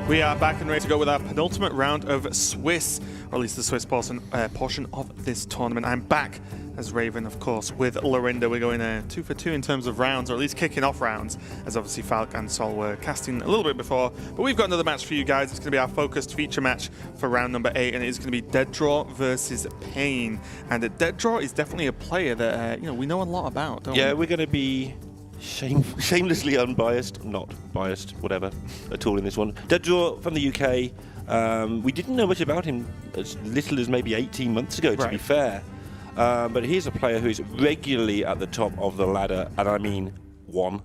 We are back and ready to go with our penultimate round of Swiss, or at least the Swiss portion of this tournament. I'm back as Raven, of course, with Lorinda. We're going 2 for 2 in terms of rounds, or at least kicking off rounds, as obviously Falk and Sol were casting a little bit before. But we've got another match for you guys. It's going to be our focused feature match for round number 8, and it's going to be DeadDraw versus Pain. And DeadDraw is definitely a player that we know a lot about, don't we? Yeah, we're going to be shamelessly unbiased, not biased, whatever, at all in this one. DeadDraw from the UK. We didn't know much about him as little as maybe 18 months ago, to be fair. But he's a player who is regularly at the top of the ladder, and I mean one.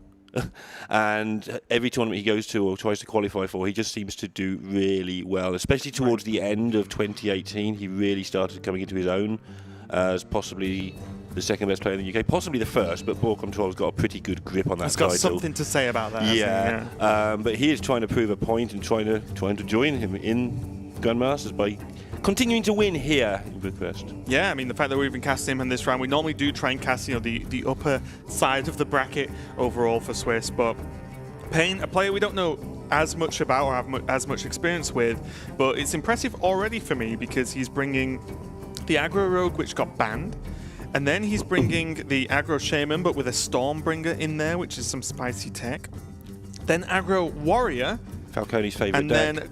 And every tournament he goes to or tries to qualify for, he just seems to do really well, especially towards the end of 2018. He really started coming into his own as possibly the second best player in the UK, possibly the first, but Ball Control's got a pretty good grip on that title. He's got something to say about that. Yeah, but he is trying to prove a point and trying to join him in Grandmasters by continuing to win here in Bucharest. Yeah, I mean, the fact that we're even casting him in this round, we normally do try and cast the upper side of the bracket overall for Swiss, but Pain, a player we don't know as much about or have as much experience with, but it's impressive already for me because he's bringing the Aggro Rogue, which got banned, and then he's bringing the Aggro Shaman, but with a Stormbringer in there, which is some spicy tech. Then Aggro Warrior. Falcone's favourite deck.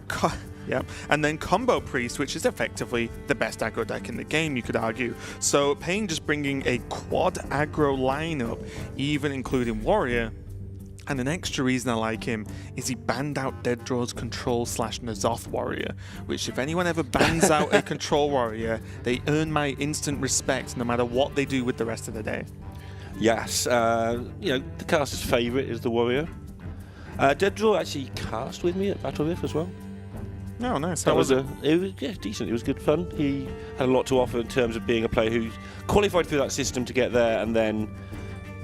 And then Combo Priest, which is effectively the best aggro deck in the game, you could argue. So Pain just bringing a quad aggro lineup, even including Warrior. And an extra reason I like him is he banned out DeadDraw's Control/N'Zoth Warrior, which if anyone ever bans out a Control Warrior, they earn my instant respect no matter what they do with the rest of the day. Yes, the caster's favourite is the Warrior. DeadDraw actually cast with me at Battle Rift as well. Oh, nice. It was decent. It was good fun. He had a lot to offer in terms of being a player who qualified through that system to get there, and then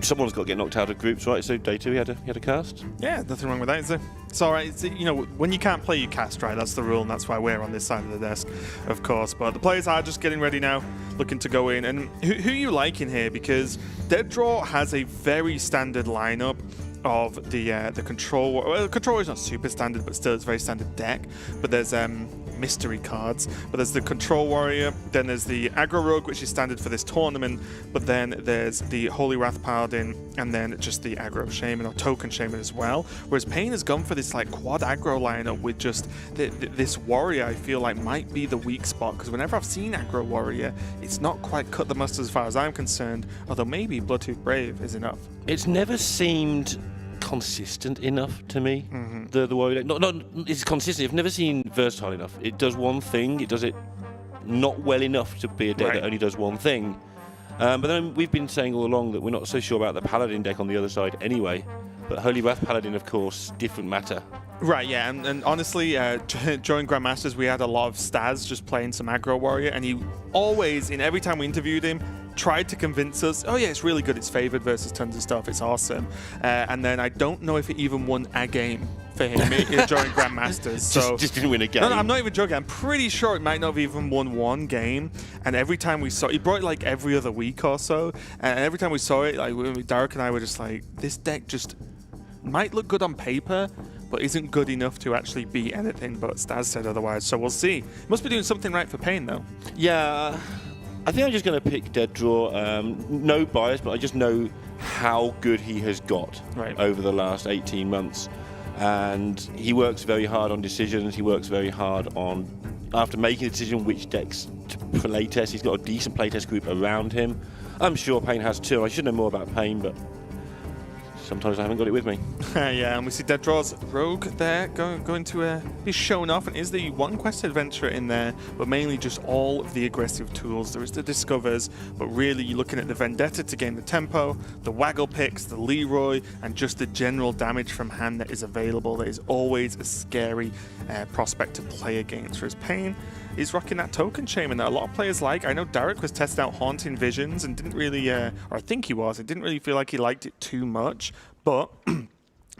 someone's got to get knocked out of groups, right? So day 2 he had a cast. Yeah, nothing wrong with that, is there? It's all right. It's, when you can't play, you cast, right? That's the rule, and that's why we're on this side of the desk, of course. But the players are just getting ready now, looking to go in. And who you like in here? Because DeadDraw has a very standard lineup of the Control. Well, the Control is not super standard, but still it's a very standard deck. But there's mystery cards. But there's the Control Warrior, then there's the Aggro Rogue, which is standard for this tournament, but then there's the Holy Wrath Paladin, and then just the Aggro Shaman or Token Shaman as well. Whereas Pain has gone for this like quad aggro lineup with just this Warrior. I feel like might be the weak spot, because whenever I've seen Aggro Warrior, it's not quite cut the mustard as far as I'm concerned, although maybe Bloodtooth Brave is enough. It's never seemed consistent enough to me. The Warrior deck. Not it's consistent. I've never seen versatile enough. It does one thing. It does it not well enough to be a deck that only does one thing. But then we've been saying all along that we're not so sure about the Paladin deck on the other side anyway. But Holy Wrath Paladin, of course, different matter. Right, yeah, and honestly, during Grandmasters, we had a lot of Staz just playing some Aggro Warrior, and he always, in every time we interviewed him, tried to convince us, oh yeah, it's really good, it's favored versus tons of stuff, it's awesome. And then I don't know if it even won a game for him during Grandmasters. So just didn't win a game. No, I'm not even joking. I'm pretty sure it might not have even won one game. And every time we saw it, he brought it like every other week or so. And every time we saw it, like Derek and I were just like, this deck just might look good on paper, but isn't good enough to actually beat anything. But Staz said otherwise, so we'll see. Must be doing something right for Pain, though. Yeah, I think I'm just going to pick DeadDraw. No bias, but I just know how good he has got over the last 18 months. And he works very hard on decisions. He works very hard on, after making a decision, which decks to playtest. He's got a decent playtest group around him. I'm sure Pain has too. I should know more about Pain, but sometimes I haven't got it with me. Yeah, and we see DeadDraw's Rogue there going to be shown off, and is the one quest adventurer in there, but mainly just all of the aggressive tools. There is the Discovers, but really you're looking at the Vendetta to gain the tempo, the Waggle Picks, the Leroy, and just the general damage from hand that is available. That is always a scary prospect to play against. Whereas Pain is rocking that Token Shaman that a lot of players like. I know Derek was testing out Haunting Visions and didn't really, or I think he was, didn't really feel like he liked it too much, but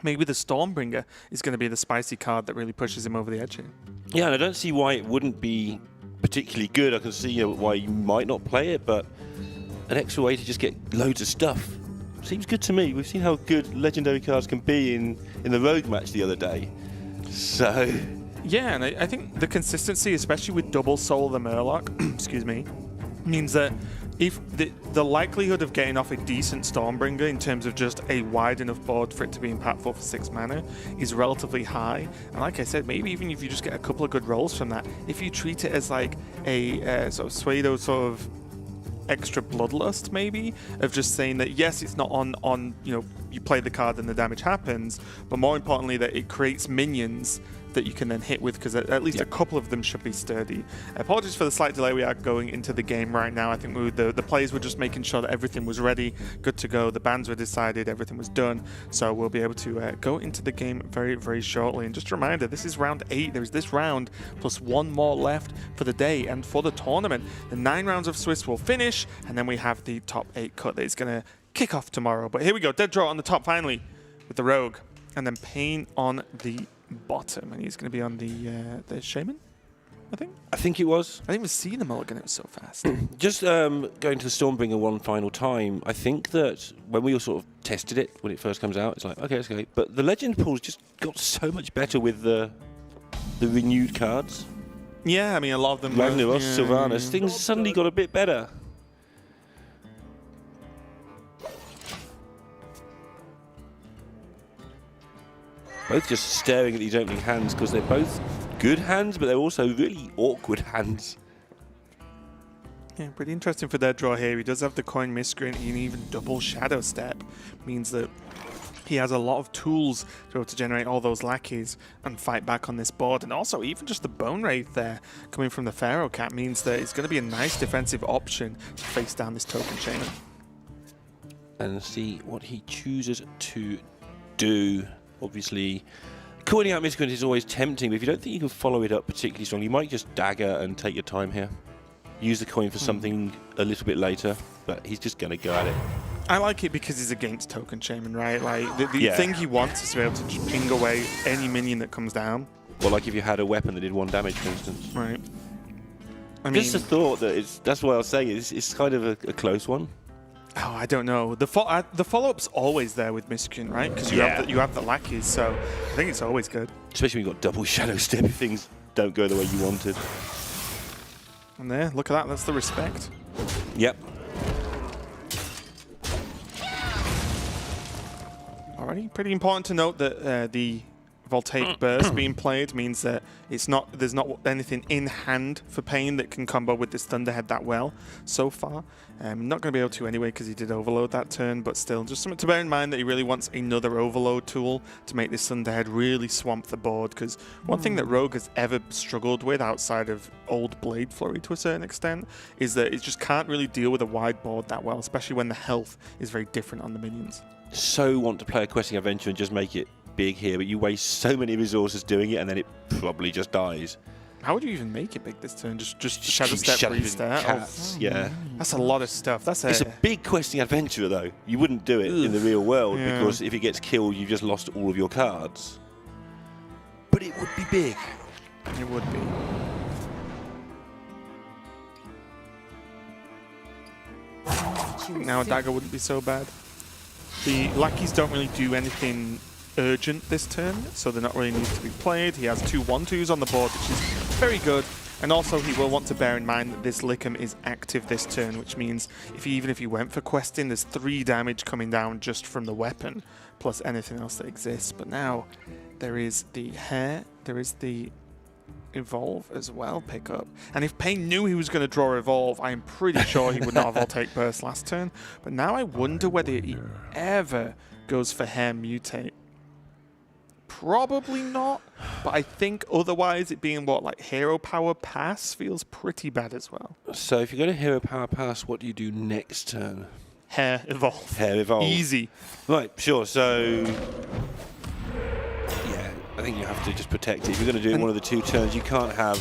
maybe the Stormbringer is going to be the spicy card that really pushes him over the edge here. Yeah, and I don't see why it wouldn't be particularly good. I can see why you might not play it, but an extra way to just get loads of stuff seems good to me. We've seen how good legendary cards can be in the Rogue match the other day. So Yeah, and I think the consistency, especially with double Soul of the Murloc, excuse me, means that if the likelihood of getting off a decent Stormbringer in terms of just a wide enough board for it to be impactful for 6 mana is relatively high. And like I said, maybe even if you just get a couple of good rolls from that, if you treat it as like a sort of Suedo sort of extra bloodlust, maybe, of just saying that yes, it's not on you play the card and the damage happens, but more importantly that it creates minions that you can then hit with, because at least a couple of them should be sturdy. Apologies for the slight delay. We are going into the game right now. I think the players were just making sure that everything was ready, good to go. The bans were decided, everything was done, so we'll be able to go into the game very, very shortly. And just a reminder, this is round 8. There's this round plus 1 more left for the day and for the tournament. The 9 rounds of Swiss will finish, and then we have the top 8 cut that is going to kick off tomorrow. But here we go, DeadDraw on the top finally with the Rogue, and then Pain on the bottom, and he's going to be on the Shaman, I think. I think it was. I didn't even see the mulligan, it was so fast. Just going to the Stormbringer one final time, I think that when we all sort of tested it when it first comes out, it's like, okay, it's okay. But the Legend pools just got so much better with the renewed cards. Yeah, I mean, a lot of them. Ragnaros, Sylvanas, things suddenly got a bit better. Both just staring at these opening hands because they're both good hands, but they're also really awkward hands. Yeah, pretty interesting for DeadDraw here. He does have the coin miscreant and even double Shadow Step. Means that he has a lot of tools to be able to generate all those lackeys and fight back on this board. And also, even just the Bone Wraith there coming from the Pharaoh Cat means that it's going to be a nice defensive option to face down this Token Shaman. And see what he chooses to do. Obviously, coining out Miscreant is always tempting, but if you don't think you can follow it up particularly strongly, you might just dagger and take your time here. Use the coin for something a little bit later, but he's just going to go at it. I like it because he's against Token Shaman, right? Like, the thing he wants is to be able to just ping away any minion that comes down. Well, like if you had a weapon that did 1 damage, for instance. Right. I mean, just a thought that that's why I was saying it's kind of a close one. Oh, I don't know. The follow-up's always there with Miscreant, right? Because you have the lackeys, so I think it's always good. Especially when you've got double Shadow Step if things don't go the way you wanted. And there, look at that. That's the respect. Yep. Alrighty. Pretty important to note that the Voltaic Burst being played means that there's not anything in hand for Pain that can combo with this Thunderhead that well so far. Not going to be able to anyway because he did overload that turn, but still, just something to bear in mind that he really wants another overload tool to make this Thunderhead really swamp the board, because one thing that Rogue has ever struggled with outside of old Blade Flurry to a certain extent is that it just can't really deal with a wide board that well, especially when the health is very different on the minions. So want to play a Questing Adventure and just make it big here, but you waste so many resources doing it and then it probably just dies. How would you even make it big this turn? Just Shadow Step restart? Cats, yeah. That's a lot of stuff. It's a big Questing Adventure though. You wouldn't do it in the real world because if it gets killed you've just lost all of your cards. But it would be big. It would be. Now a dagger wouldn't be so bad. The lackeys don't really do anything urgent this turn, so they're not really need to be played. He has 2 1/2s on the board, which is very good. And also he will want to bear in mind that this Lickham is active this turn, which means even if he went for questing, there's 3 damage coming down just from the weapon, plus anything else that exists. But now there is the hair, there is the Evolve as well, pick up. And if Pain knew he was going to draw Evolve, I am pretty sure he would not have Voltaic Burst last turn. But now I wonder whether he ever goes for Hair Mutate. Probably not, but I think otherwise it being like Hero Power Pass feels pretty bad as well. So if you go to Hero Power Pass, what do you do next turn? Hair Evolve. Hair Evolve. Easy. Right, sure. So yeah, I think you have to just protect it. If you're going to do it one of the 2 turns, you can't have...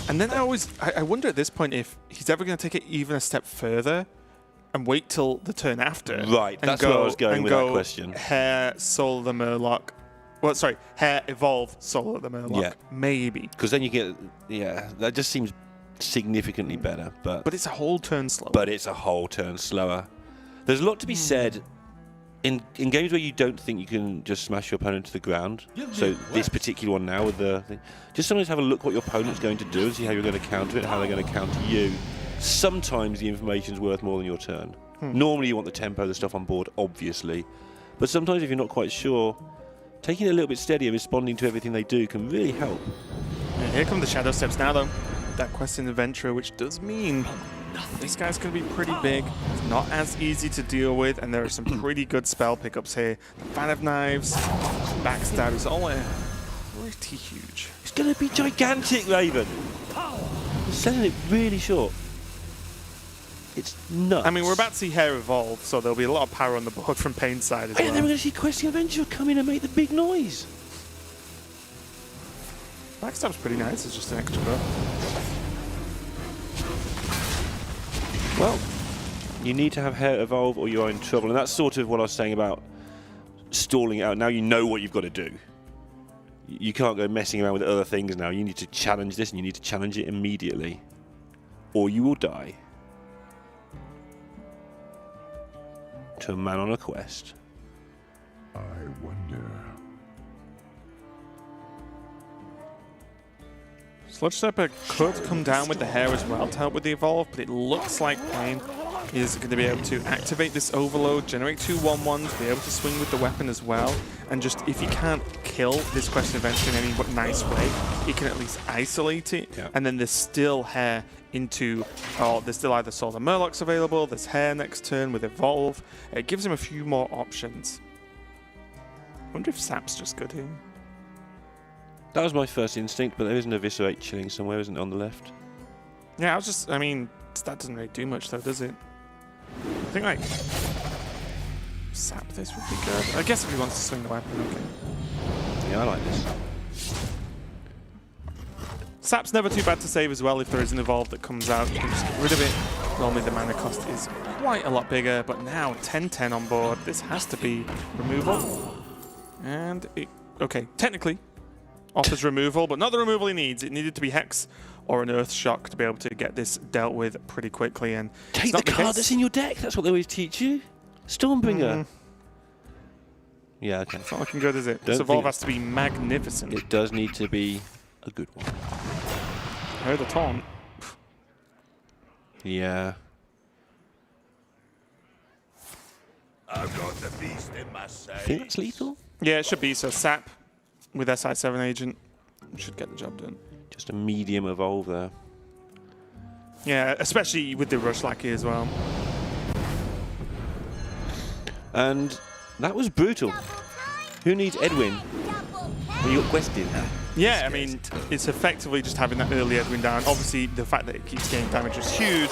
And then I wonder at this point if he's ever going to take it even a step further and wait till the turn after. Right, that's where I was going with that question. Hair, Soul of the Murloc. Well, sorry, Hair Evolve, Soul of the Murloc. Yeah. Maybe. Because then you get... Yeah, that just seems significantly better. But it's a whole turn slower. But it's a whole turn slower. There's a lot to be said in games where you don't think you can just smash your opponent to the ground, so this particular one now with the thing, just sometimes have a look what your opponent's going to do and see how you're going to counter it, how they're going to counter you. Sometimes the information's worth more than your turn. Normally you want the tempo, the stuff on board, obviously, but sometimes if you're not quite sure, taking it a little bit steady and responding to everything they do can really help. Yeah, here come the Shadow Steps now, though. That Questing Adventurer, which does mean this guy's going to be pretty big. It's not as easy to deal with, and there are some pretty good spell pickups here. The Fan of Knives, Backstab is all pretty huge. It's going to be gigantic, Raven. You're selling it really short. It's nuts. I mean, we're about to see Hair evolve, so there'll be a lot of power on the board from Pain's side as well. And then we're going to see Questing Adventurer come in and make the big noise. Backstab's pretty nice. It's just an extra buff. Well, you need to have Hair evolve or you're in trouble. And that's sort of what I was saying about stalling it out. Now you know what you've got to do. You can't go messing around with other things now. You need to challenge this and you need to challenge it immediately. Or you will die. To a man on a quest. I wonder. Sludge Stepper could come down with the Hair as well to help with the evolve, but it looks like Pain is going to be able to activate this overload, generate 2 1/1s, be able to swing with the weapon as well, and just if he can't kill this Questing Adventure in any nice way, he can at least isolate it, and then there's still Hair into, there's still either Solar Murlocs available, there's Hair next turn with evolve. It gives him a few more options. I wonder if Sap's just good here. That was my first instinct, but there is an Eviscerate chilling somewhere, isn't it, on the left? Yeah, I mean, that doesn't really do much though, does it? I think like Sap this would be good. I guess if he wants to swing the weapon, okay. Yeah, I like this. Sap's never too bad to save as well if there is an evolve that comes out. You can just get rid of it. Normally the mana cost is quite a lot bigger, but now 10/10 on board. This has to be removal. And it, okay, technically offers removal, but not the removal he needs. It needed to be Hex or an Earth Shock to be able to get this dealt with pretty quickly. And take the card that's in your deck. That's what they always teach you. Stormbringer. Yeah, okay. It's not looking good, is it? This evolve has to be magnificent. It does need to be a good one. I heard the taunt. Yeah. I've got the beast in my sight. I think that's lethal. Yeah, it should be. So Sap with SI7 agent should get the job done. Just a medium evolve there. Yeah, especially with the Rush Lackey as well. And that was brutal. Who needs Edwin when you got Questing? Yeah, I mean, it's effectively just having that early Edwin down. Obviously, the fact that it keeps getting damage is huge.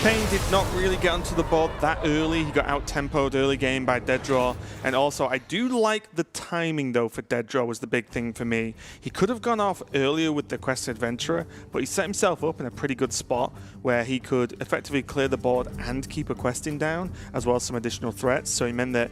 Pain did not really get onto the board that early. He got out-tempoed early game by DeadDraw. And also, I do like the timing, though, for DeadDraw was the big thing for me. He could have gone off earlier with the Questing Adventurer, but he set himself up in a pretty good spot where he could effectively clear the board and keep a Questing down, as well as some additional threats. So he meant that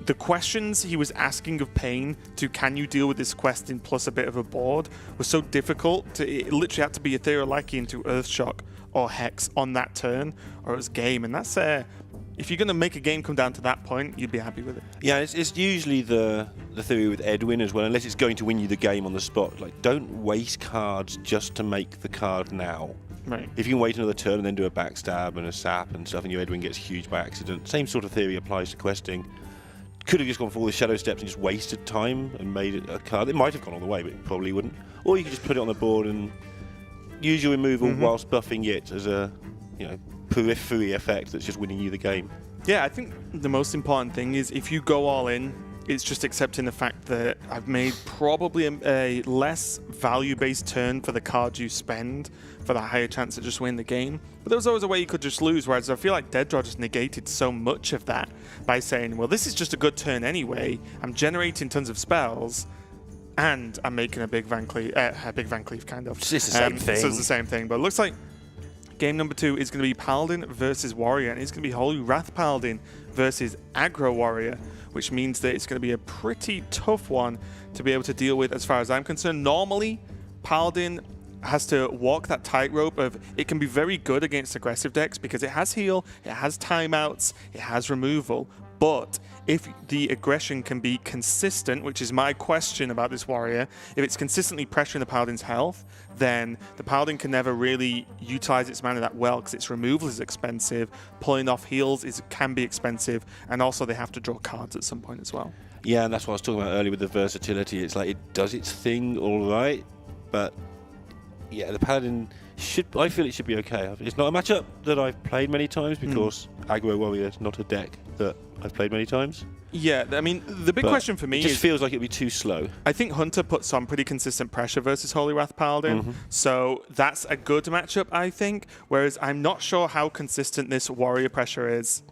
the questions he was asking of Pain to can you deal with this Questing plus a bit of a board was so difficult. It literally had to be Ethereal Lackey into Earthshock or Hex on that turn or it was game. And that's if you're going to make a game come down to that point, you'd be happy with it. Yeah, it's usually the theory with Edwin as well, unless it's going to win you the game on the spot. Like, don't waste cards just to make the card now. Right. If you can wait another turn and then do a backstab and a sap and stuff and your Edwin gets huge by accident, same sort of theory applies to Questing. Could have just gone for all the Shadow Steps and just wasted time and made it a card. It might have gone all the way, but it probably wouldn't. Or you could just put it on the board and use your removal whilst buffing it as a, periphery effect that's just winning you the game. Yeah, I think the most important thing is if you go all in, it's just accepting the fact that I've made probably a less value-based turn for the cards you spend for the higher chance to just win the game. But there was always a way you could just lose, whereas I feel like DeadDraw just negated so much of that by saying, well, this is just a good turn anyway. I'm generating tons of spells, and I'm making a big Van Cleef kind of. It's the same thing. So it's the same thing, but it looks like game number 2 is going to be Paladin versus Warrior, and it's going to be Holy Wrath Paladin versus Aggro Warrior, which means that it's going to be a pretty tough one to be able to deal with as far as I'm concerned. Normally, Paladin has to walk that tightrope of it can be very good against aggressive decks because it has heal, it has timeouts, it has removal, But if the aggression can be consistent, which is my question about this warrior, if it's consistently pressuring the Paladin's health, then the Paladin can never really utilize its mana that well because its removal is expensive, pulling off heals can be expensive, and also they have to draw cards at some point as well. Yeah, and that's what I was talking about earlier with the versatility. It's like it does its thing all right, but yeah, the Paladin I feel it should be okay. It's not a matchup that I've played many times because Aggro Warrior is not a deck that I've played many times. Yeah, I mean, the big question for me it just feels like it'd be too slow. I think Hunter puts on pretty consistent pressure versus Holy Wrath Paladin, so that's a good matchup, I think, whereas I'm not sure how consistent this warrior pressure is.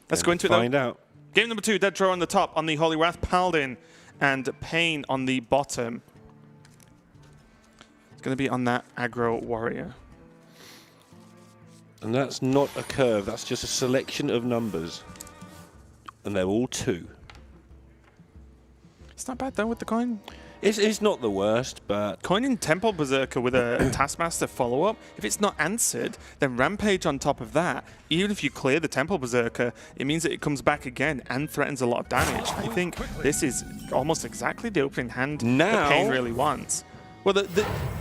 Let's go into it, though. Find out. Game number 2, DeadDraw on the top on the Holy Wrath Paladin, and Pain on the bottom. It's going to be on that aggro warrior. And that's not a curve, that's just a selection of numbers. And they're all 2. It's not bad, though, with the coin. It's not the worst, but... Coining Temple Berserker with a Taskmaster follow-up, if it's not answered, then Rampage on top of that. Even if you clear the Temple Berserker, it means that it comes back again and threatens a lot of damage. I think this is almost exactly the opening hand that Pain really wants. Well,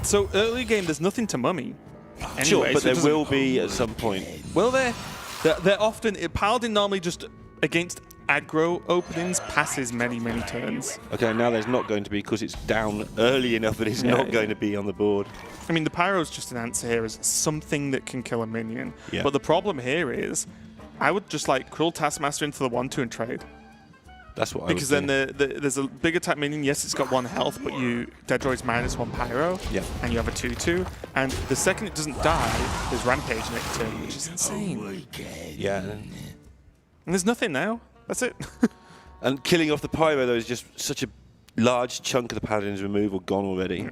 so early game, there's nothing to mummy. Anyway, Sure, but so there will be at some point. Well, they're often... Paladin normally just, against aggro openings, passes many, many turns. Okay, now there's not going to be because it's down early enough that it's not going to be on the board. I mean, the Pyro's just an answer here as something that can kill a minion. Yeah. But the problem here is, I would just like Cruel Taskmaster into the 1/2 and trade. That's what I Because would then do. there's a big attack minion. Yes, it's got 1 health, but DeadDraw is -1 Pyro. Yeah. And you have a 2/2. And the second it doesn't die, there's Rampage next turn, which is insane. Yeah. And there's nothing now. That's it. And killing off the Pyro, though, is just such a large chunk of the Paladin's removal gone already. Yeah.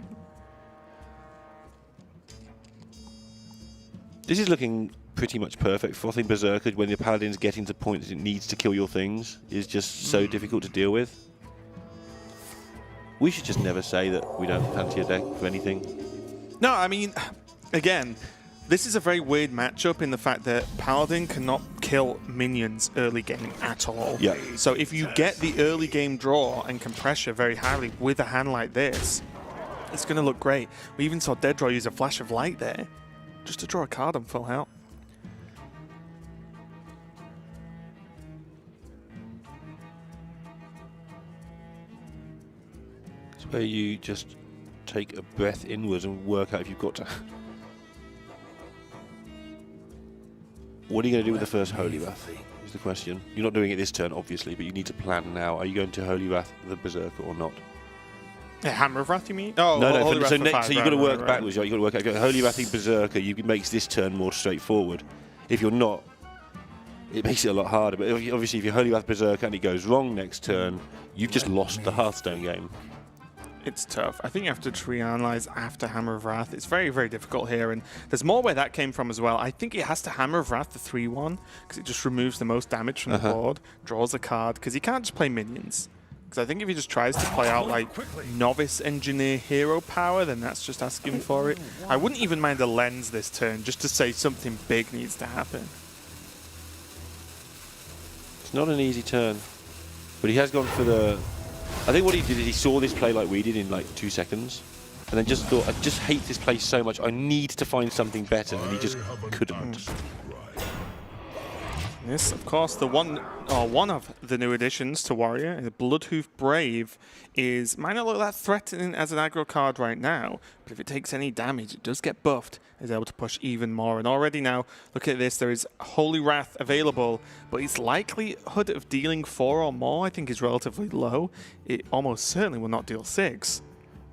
This is looking pretty much perfect. Frothing Berserker, when the Paladin's getting to the point that it needs to kill your things, is just so difficult to deal with. We should just never say that we don't fancy a deck for anything. No, I mean, again, this is a very weird matchup in the fact that Paladin cannot kill minions early game at all. Yeah. So if you get the early game draw and can pressure very highly with a hand like this, it's going to look great. We even saw DeadDraw use a Flash of Light there just to draw a card on full health. It's where you just take a breath inwards and work out if you've got to... What are you going to do with the first Holy Wrath, is the question. You're not doing it this turn, obviously, but you need to plan now. Are you going to Holy Wrath the Berserker or not? Yeah, Hammer of Wrath, you mean? Oh, No, Holy Wrath so, for next, 5, so you've got to work right. backwards. Right? You've got to work out. If you're Holy Wrathing Berserker, it makes this turn more straightforward. If you're not, it makes it a lot harder. But obviously, if you're Holy Wrath Berserker and it goes wrong next turn, you've just lost the Hearthstone game. It's tough. I think you have to reanalyze after Hammer of Wrath. It's very, very difficult here, and there's more where that came from as well. I think it has to Hammer of Wrath the 3/1 because it just removes the most damage from the board, draws a card, because he can't just play minions. Because I think if he just tries to play out like Novice Engineer Hero Power, then that's just asking for it. I wouldn't even mind a Lens this turn, just to say something big needs to happen. It's not an easy turn, but he has gone for the... I think what he did is he saw this play like we did in like 2 seconds, and then just thought, I just hate this play so much, I need to find something better, and he just couldn't. Yes, of course, one of the new additions to Warrior, the Bloodhoof Brave, might not look that threatening as an aggro card right now, but if it takes any damage, it does get buffed, is able to push even more. And already now, look at this, there is Holy Wrath available, but its likelihood of dealing 4 or more, I think, is relatively low. It almost certainly will not deal 6.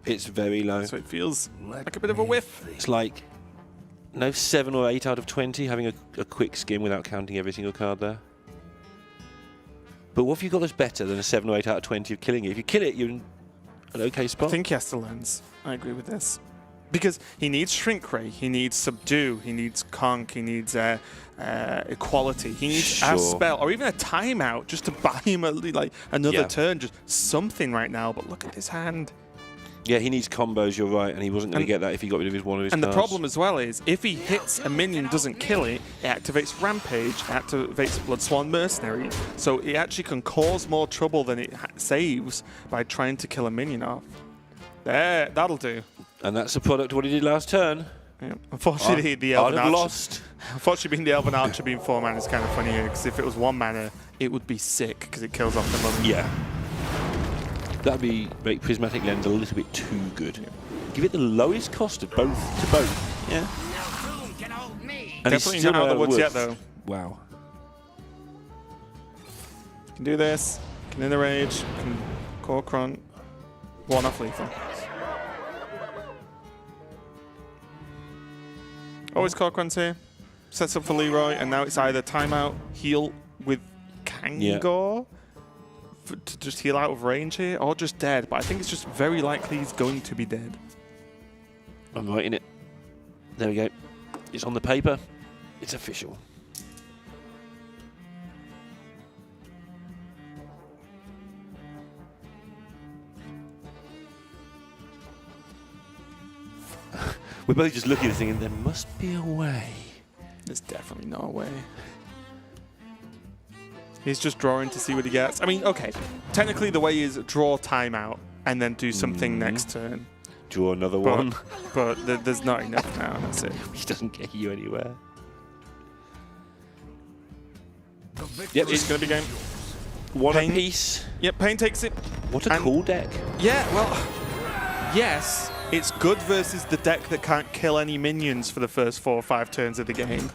It's very low. So it feels like a bit of a whiff. It's like... No, 7 or 8 out of 20, having a quick skim without counting every single card there. But what have you got that's better than a 7 or 8 out of 20 of killing it? If you kill it, you're in an okay spot. I think he has to Lens. I agree with this. Because he needs Shrink Ray, he needs Subdue, he needs Conk, he needs Equality, he needs a spell, or even a timeout just to buy him like another turn, just something right now. But look at his hand. Yeah, he needs combos, you're right, and he wasn't going to get that if he got rid of his one of his And cards. the problem as well is, if he hits a minion, doesn't kill it, it activates Rampage, activates Bloodsworn Mercenary, so it actually can cause more trouble than it saves by trying to kill a minion off. There, that'll do. And that's a product of what he did last turn. Yeah. Unfortunately, the Elven I'd have Archer. lost. Unfortunately, being the Elven Archer being 4 mana is kind of funny here, because if it was 1 mana, it would be sick, because it kills off the mummy. Yeah. That'd make Prismatic Lens a little bit too good. Yeah. Give it the lowest cost of both to both. Yeah. And Definitely not out of the woods yet, though. Wow. Can do this. Can in the rage. Can core crunt. One off lethal. Always core crunts here. Sets up for Leroy, and now it's either timeout, heal with Kangor to just heal out of range here, or just dead. But I think it's just very likely he's going to be dead. I'm writing it. There we go. It's on the paper. It's official. We're both just looking at this thing and there must be a way. There's definitely no way. He's just drawing to see what he gets. I mean, okay. Technically, the way is draw timeout and then do something next turn. Draw another one. But there's not enough now. That's it. Which doesn't get you anywhere. Yep, it's going to be game. One Pain. apiece. Yep, Pain takes it. What a cool deck. Yeah, well, yes, it's good versus the deck that can't kill any minions for the first 4 or 5 turns of the game.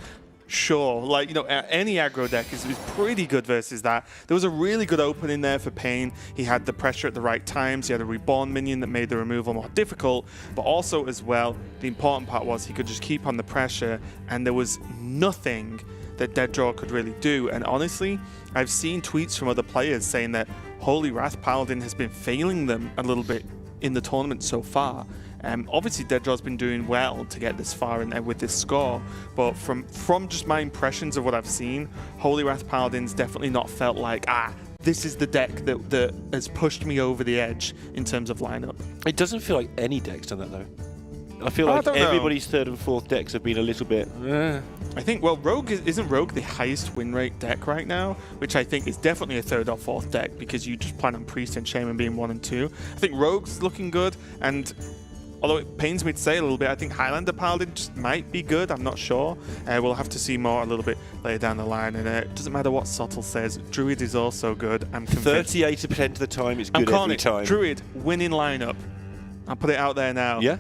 Sure, like, you know, any aggro deck is pretty good versus that. There was a really good opening there for Pain. He had the pressure at the right times. He had a reborn minion that made the removal more difficult, but also as well, the important part was he could just keep on the pressure, and there was nothing that DeadDraw could really do. And honestly, I've seen tweets from other players saying that Holy Wrath Paladin has been failing them a little bit in the tournament so far. Obviously, DeadDraw's been doing well to get this far and with this score, but from just my impressions of what I've seen, Holy Wrath Paladin's definitely not felt like, this is the deck that has pushed me over the edge in terms of lineup. It doesn't feel like any deck's done that, though. I feel like everybody's 3rd and 4th decks have been a little bit... I think, well, Rogue isn't Rogue the highest win rate deck right now, which I think is definitely a 3rd or 4th deck because you just plan on Priest and Shaman being 1 and 2. I think Rogue's looking good, and although it pains me to say a little bit, I think Highlander Paladin just might be good. I'm not sure. We'll have to see more a little bit later down the line. And it doesn't matter what Sottle says. Druid is also good. I'm convinced. 38% of the time, it's good every time. Druid winning lineup. I'll put it out there now. Yeah.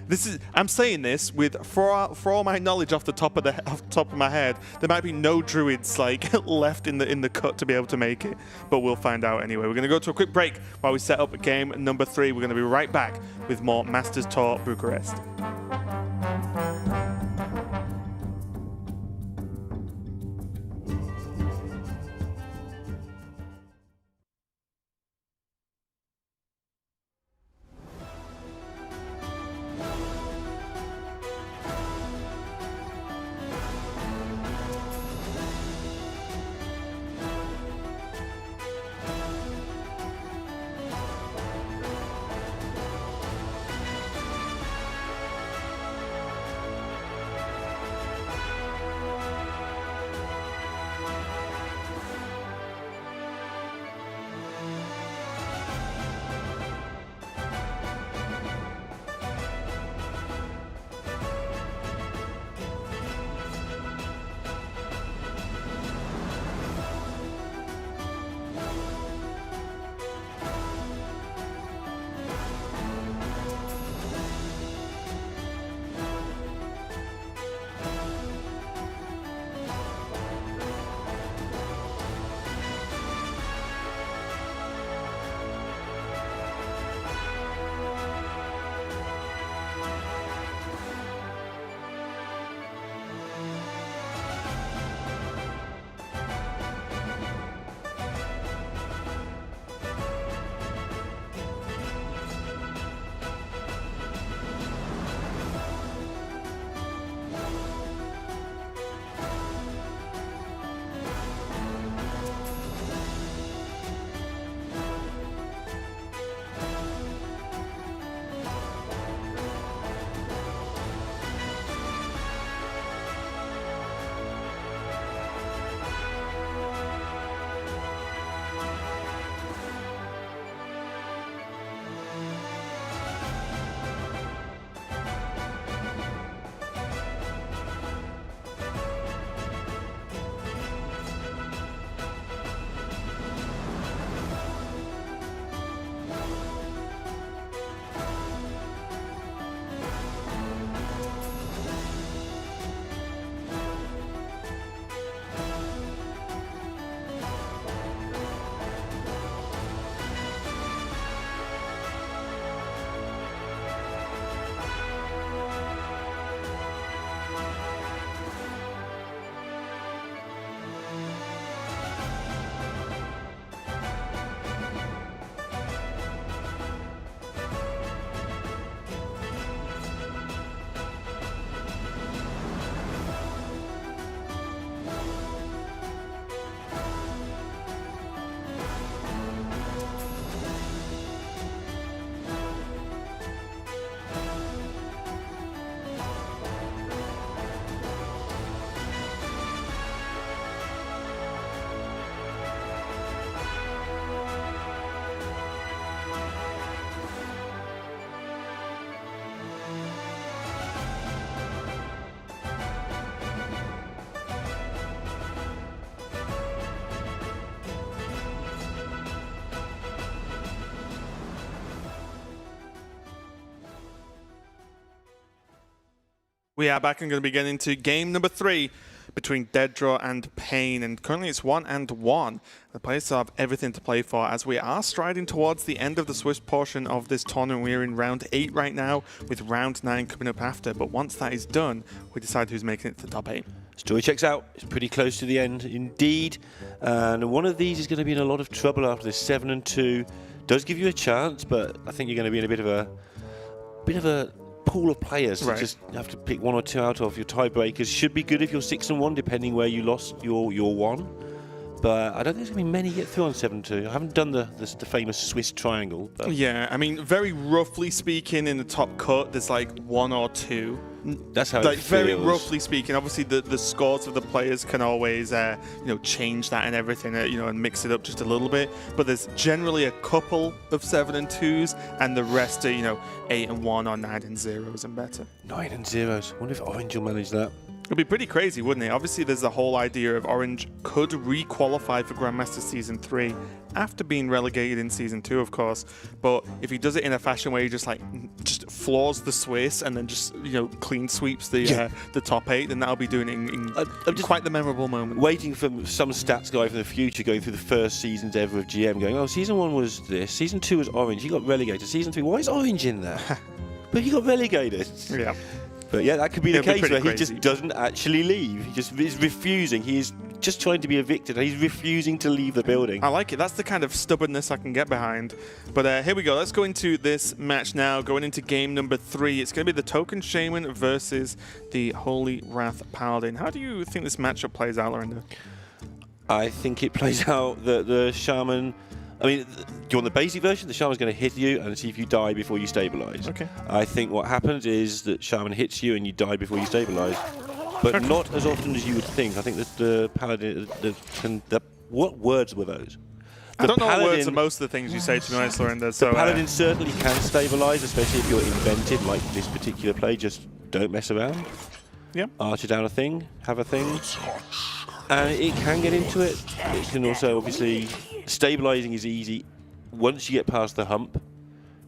I'm saying this with for all my knowledge off the top of my head, there might be no druids like left in the cut to be able to make it, but we'll find out anyway. We're going to go to a quick break while we set up game number 3. We're going to be right back with more Masters Tour Bucharest. We are back and going to be getting into game number 3 between DeadDraw and Pain, and currently it's 1-1. The players still have everything to play for as we are striding towards the end of the Swiss portion of this tournament. We're in round 8 right now, with round 9 coming up after, but once that is done, we decide who's making it to top 8. Story checks out. It's pretty close to the end indeed, and one of these is going to be in a lot of trouble after this. 7-2 does give you a chance, but I think you're going to be in a bit of a pool of players to just have to pick 1 or 2 out of. Your tiebreakers should be good if you're 6-1, depending where you lost your 1. But I don't think there's going to be many get through on 7-2. I haven't done the famous Swiss triangle. But yeah, I mean, very roughly speaking, in the top cut, there's like 1 or 2. That's how like it feels. Very roughly speaking. Obviously, the scores of the players can always, change that and everything, and mix it up just a little bit. But there's generally a couple of 7-2s, and the rest are, 8-1 or 9-0s and better. 9-0s. I wonder if Orange will manage that. It'd be pretty crazy, wouldn't it? Obviously, there's the whole idea of Orange could re-qualify for Grandmaster Season 3 after being relegated in Season 2, of course. But if he does it in a fashion where he just floors the Swiss and then just, clean sweeps the top 8, then that'll be doing it in quite the memorable moment. Waiting for some stats guy from the future going through the first seasons ever of GM going, oh, Season 1 was this, Season 2 was Orange, he got relegated. Season 3, why is Orange in there? But he got relegated. Yeah. But yeah, that could be the case where crazy. He just doesn't actually leave. He just is refusing. He is just trying to be evicted. He's refusing to leave the building. I like it. That's the kind of stubbornness I can get behind. But here we go. Let's go into this match now. Going into game number 3. It's going to be the Token Shaman versus the Holy Wrath Paladin. How do you think this matchup plays out, Lorinda? I think it plays out that the Shaman... I mean, do you want the basic version? The Shaman's going to hit you and see if you die before you stabilize. Okay. I think what happens is that Shaman hits you and you die before you stabilize. But not as often as you would think. I think that the Paladin... what words were those? I don't know the words of most of the things you say, to be honest, Lorinda. So, the Paladin certainly can stabilize, especially if you're invented like this particular play. Just don't mess around. Yeah. Archer down a thing, have a thing. And it can get into it. It can also, obviously... Stabilizing is easy once you get past the hump,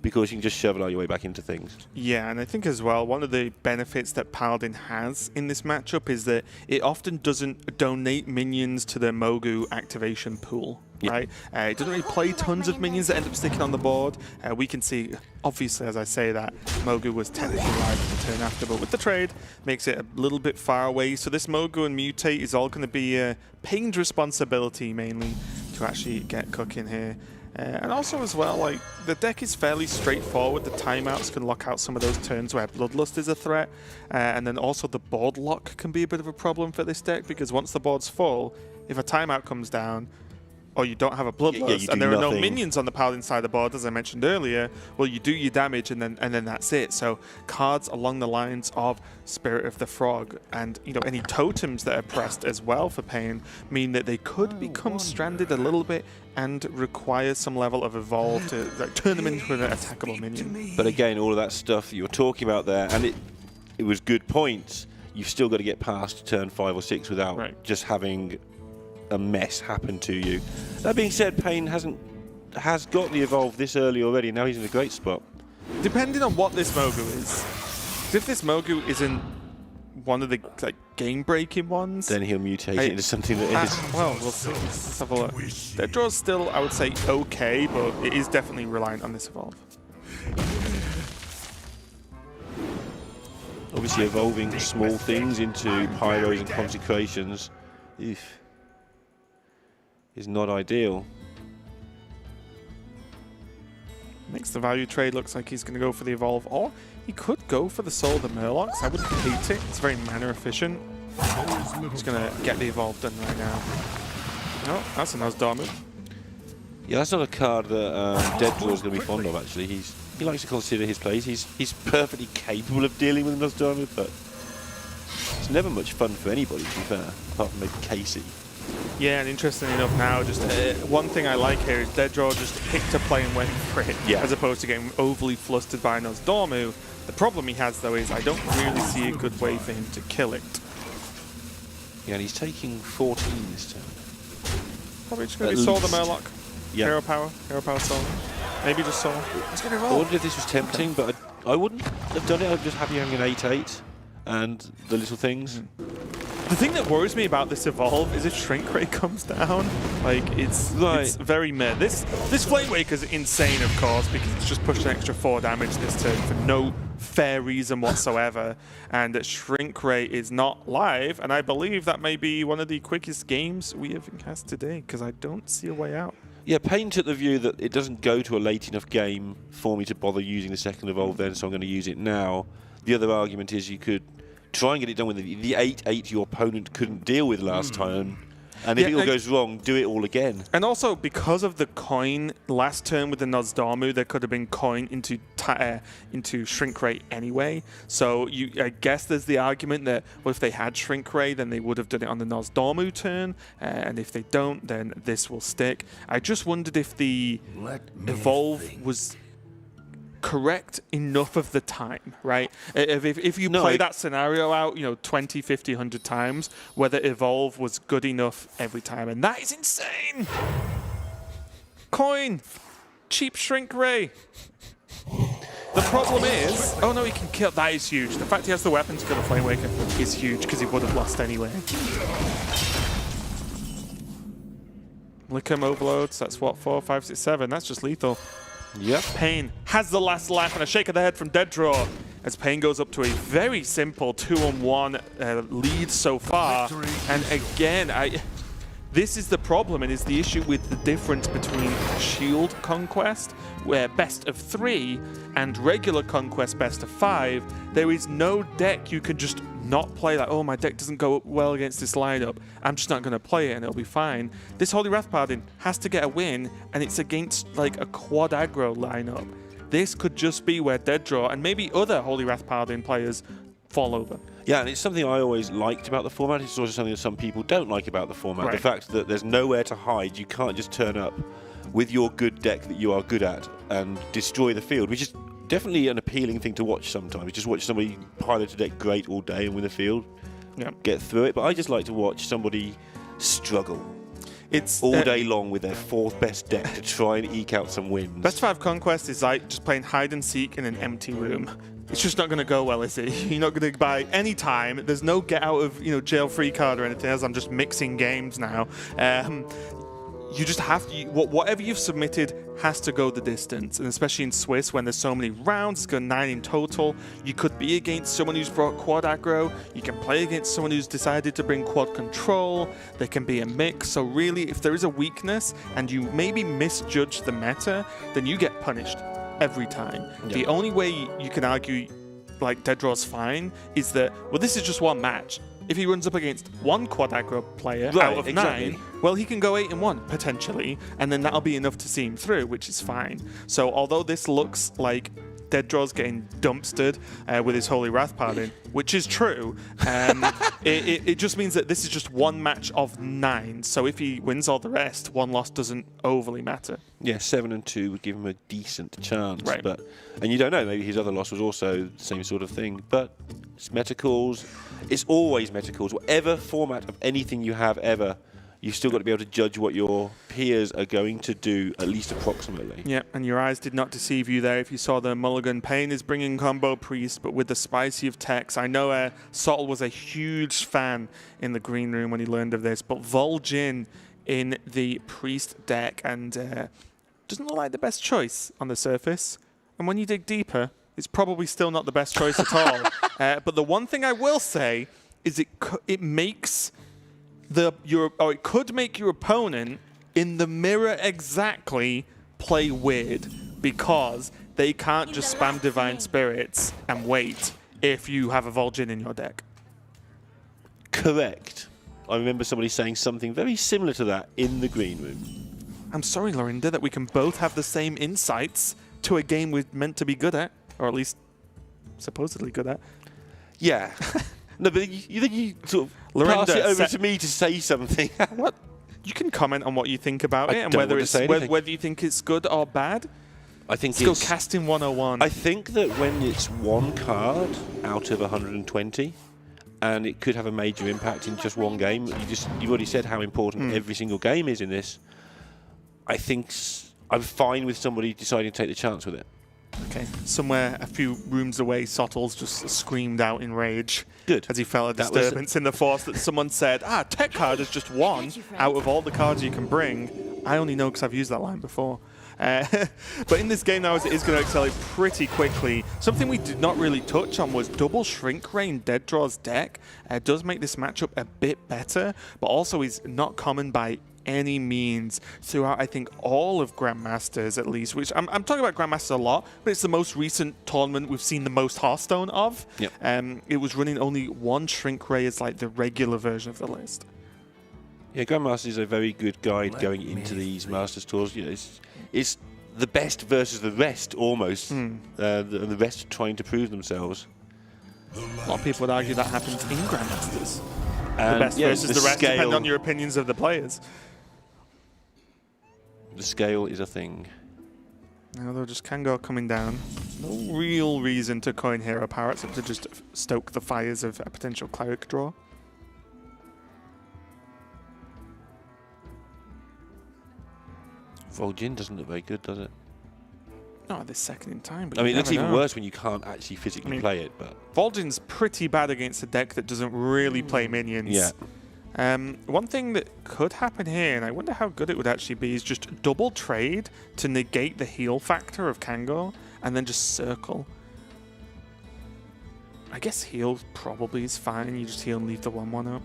because you can just shovel all your way back into things. Yeah, and I think as well, one of the benefits that Paladin has in this matchup is that it often doesn't donate minions to the Mogu activation pool, right? It doesn't really play tons of minions that end up sticking on the board. We can see, obviously, as I say that, Mogu was technically live the turn after, but with the trade, makes it a little bit far away. So this Mogu and Mutate is all going to be Pain's responsibility, mainly, to actually get cooking here. And also as well, like, the deck is fairly straightforward. The timeouts can lock out some of those turns where Bloodlust is a threat. And then also the board lock can be a bit of a problem for this deck, because once the board's full, if a timeout comes down, or you don't have a Bloodlust, and there are no minions on the Paladin side of the board, as I mentioned earlier, well, you do your damage, and then that's it. So cards along the lines of Spirit of the Frog and any totems that are pressed as well for Pain mean that they could become stranded a little bit and require some level of evolve to turn them into an attackable minion. But again, all of that stuff that you're talking about there, and it was good points. You've still got to get past turn 5 or 6 without just having a mess happen to you. That being said, Pain has got the evolve this early already. Now he's in a great spot. Depending on what this Mogu is. If this Mogu isn't one of the game-breaking ones, then he'll mutate it into something that is. Well, we'll see. Let's have a look. DeadDraw's still, I would say, okay, but it is definitely reliant on this evolve. Obviously, evolving small things into pyros and consecrations is not ideal. Makes the value trade looks like he's going to go for the evolve, or he could go for the Soul of the Murlocs. I wouldn't hate it. It's very mana efficient. He's going to get the evolve done right now. Oh, that's a nice Dormu. Yeah, that's not a card that DeadDraw is going to be fond of, actually. He likes to consider his plays. He's perfectly capable of dealing with Nosdormu, but it's never much fun for anybody, to be fair, apart from maybe Casey. Yeah, and interestingly enough now, just one thing I like here is DeadDraw just picked a play and went for it, as opposed to getting overly flustered by Nosdormu. The problem he has, though, is I don't really see a good way for him to kill it. Yeah, and he's taking 14 this turn. Probably just going to be Soul the Murloc. Hero Power Soul. Maybe just Soul. It's going to roll. I wondered if this was tempting, but I wouldn't have done it. I'm just happy having an 8-8. and the little things. The thing that worries me about this evolve is if shrink rate comes down, like it's very meh. This Flame Wake is insane, of course, because it's just pushed an extra 4 damage this turn for no fair reason whatsoever, and shrink rate is not live, and I believe that may be one of the quickest games we have cast today, because I don't see a way out. Yeah, Payne took the view that it doesn't go to a late enough game for me to bother using the second evolve then, so I'm going to use it now. The other argument is you could try and get it done with the 8/8 your opponent couldn't deal with last time. And if it all goes wrong, do it all again. And also, because of the coin last turn with the Nozdormu, there could have been coin into shrink rate anyway. So I guess there's the argument that, well, if they had shrink rate, then they would have done it on the Nozdormu turn. And if they don't, then this will stick. I just wondered if the evolve was correct enough of the time, right? If you play that scenario out, 20, 50, 100 times, whether evolve was good enough every time, and that is insane. Coin, cheap shrink ray. The problem is, oh no, he can kill. That is huge. The fact he has the weapon to kill the Flame Waker is huge because he would have lost anyway. Lickham overloads. That's what, 4, 5, 6, 7. That's just lethal. Yep. Payne has the last laugh and a shake of the head from DeadDraw as Payne goes up to a very simple 2-on-1 lead so far. And again, this is the problem and is the issue with the difference between Shield Conquest, where best of 3, and regular Conquest best of 5. There is no deck you can just not play, like, oh, my deck doesn't go well against this lineup, I'm just not going to play it and it'll be fine. This Holy Wrath Paladin has to get a win, and it's against like a quad aggro lineup. This could just be where DeadDraw and maybe other Holy Wrath Paladin players fall over. Yeah, and it's something I always liked about the format. It's also something that some people don't like about the format. Right. The fact that there's nowhere to hide. You can't just turn up with your good deck that you are good at and destroy the field, which is definitely an appealing thing to watch sometimes. You just watch somebody pilot a deck great all day and win the field, get through it. But I just like to watch somebody struggle all day long with their 4th best deck to try and eke out some wins. Best 5 Conquest is like just playing hide and seek in an empty room. It's just not going to go well, is it? You're not going to buy any time. There's no get out of jail free card or anything else. I'm just mixing games now. You just have to, whatever you've submitted has to go the distance, and especially in Swiss when there's so many rounds, it's got 9 in total. You could be against someone who's brought quad aggro, you can play against someone who's decided to bring quad control, there can be a mix. So really, if there is a weakness and you maybe misjudge the meta, then you get punished every time. Yeah. The only way you can argue like DeadDraw's fine is that, well, this is just one match. If he runs up against one quad aggro player out of 9, well, he can go 8-1 potentially, and then that'll be enough to see him through, which is fine. So although this looks like DeadDraw's getting dumpstered with his Holy Wrath Paladin, which is true, it just means that this is just one match of 9. So if he wins all the rest, one loss doesn't overly matter. Yeah, 7-2 would give him a decent chance. Right. And you don't know, maybe his other loss was also the same sort of thing. But it's meta calls. It's always meta calls. Whatever format of anything you have ever, you've still got to be able to judge what your peers are going to do, at least approximately. Yeah, and your eyes did not deceive you there if you saw the Mulligan. Payne is bringing combo Priest, but with the spicy of Tex. I know Sottle was a huge fan in the green room when he learned of this, but Vol'jin in the Priest deck, and doesn't look like the best choice on the surface. And when you dig deeper, it's probably still not the best choice at all. But the one thing I will say is it makes it could make your opponent in the mirror exactly play weird, because they can't just spam Divine Spirits and wait if you have a Vol'jin in your deck. Correct. I remember somebody saying something very similar to that in the green room. I'm sorry, Lorinda, that we can both have the same insights to a game we're meant to be good at, or at least supposedly good at. Yeah. No, but you sort of Lorinda, pass it over to me to say something. What? You can comment on what you think about it and whether you think it's good or bad. I think Let's go casting 101. I think that when it's one card out of 120, and it could have a major impact in just one game. You've already said how important every single game is in this. I think I'm fine with somebody deciding to take the chance with it. Okay, somewhere a few rooms away, Sottles just screamed out in rage. Good. As he felt a That was- disturbance in the force that someone said, tech card is just one out of all the cards you can bring. I only know because I've used that line before. But in this game now, as it is going to accelerate pretty quickly, something we did not really touch on was double Shrink Ray in DeadDraw's deck. Does make this matchup a bit better, but also is not common by any means throughout, I think, all of Grandmasters at least, which I'm talking about Grandmasters a lot, but it's the most recent tournament we've seen the most Hearthstone of. Yep. It was running only one Shrink Ray as like the regular version of the list. Yeah, Grandmaster is a very good guide going into these Masters tours. You know, it's the best versus the rest almost. The rest are trying to prove themselves. A lot of people would argue that happens in Grandmasters. The And best yeah, versus the rest, depending on your opinions of the players. The scale is a thing. Now though, just Kangor coming down. No real reason to coin Hero Power except to just stoke the fires of a potential Cleric draw. Vol'jin doesn't look very good, does it? Not at this second in time, but I mean, it looks even know. worse when you can't actually physically play it. But Vol'jin's pretty bad against a deck that doesn't really play minions. Yeah. One thing that could happen here, and I wonder how good it would actually be, is just double trade to negate the heal factor of Kangor, and then just circle. I guess heal probably is fine. You just heal and leave the 1/1 up.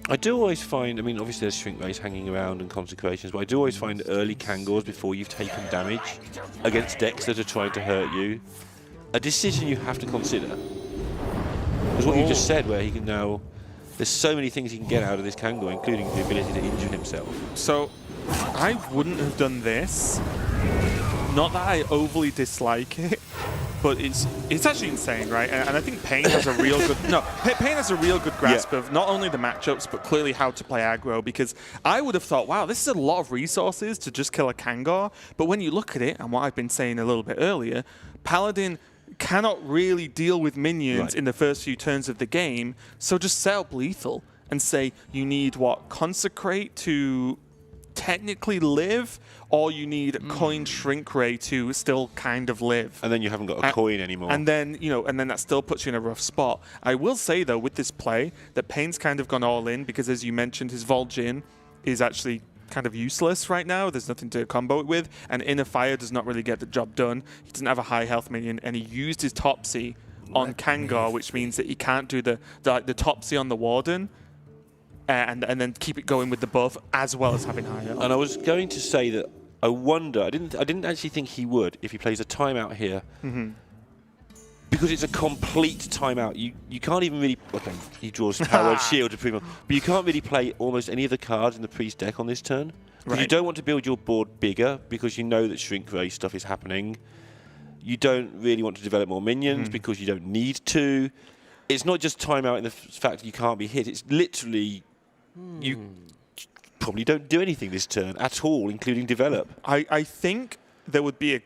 I do always find, I mean, obviously there's Shrink Rays hanging around and Consecrations, but I do always find early Kangors before you've taken damage against decks that are trying to hurt you a decision you have to consider. Because what you just said, where he can now, there's so many things he can get out of this Kangor, including the ability to injure himself. So I wouldn't have done this. Not that I overly dislike it, but it's actually insane, right? And I think Payne has a real good Payne has a real good grasp of not only the matchups but clearly how to play aggro. Because I would have thought, wow, this is a lot of resources to just kill a Kangor. But when you look at it, and what I've been saying a little bit earlier, Paladin cannot really deal with minions in the first few turns of the game. So just set up lethal and say you need what, Consecrate to technically live, or you need coin Shrink Ray to still kind of live. And then you haven't got a coin anymore. And then, and then that still puts you in a rough spot. I will say, though, with this play, that Payne's kind of gone all in because, as you mentioned, his Vol'jin is actually kind of useless right now. There's nothing to combo it with, and Inner Fire does not really get the job done. He doesn't have a high health minion, and he used his Topsy on Kangor, which means that he can't do the Topsy on the Warden. And then keep it going with the buff as well as having high health. And I was going to say that I wonder, I didn't actually think he would if he plays a timeout here. Because it's a complete timeout. You can't even really, okay, he draws Power Shield to prove, but you can't really play almost any of the cards in the Priest deck on this turn. Because you don't want to build your board bigger because you know that Shrink Ray stuff is happening. You don't really want to develop more minions because you don't need to. It's not just timeout in the fact that you can't be hit. It's literally you probably don't do anything this turn at all, including develop. I think there would be a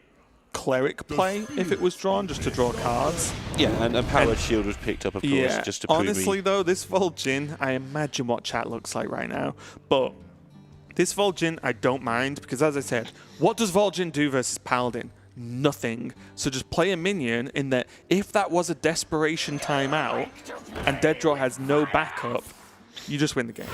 Cleric play if it was drawn, just to draw cards. Yeah, and Power Shield was picked up, of course, just to prove honestly, though, this Vol'jin, I imagine what chat looks like right now. But this Vol'jin, I don't mind, because as I said, what does Vol'jin do versus Paladin? Nothing. So just play a minion in that if that was a desperation timeout and DeadDraw has no backup, you just win the game.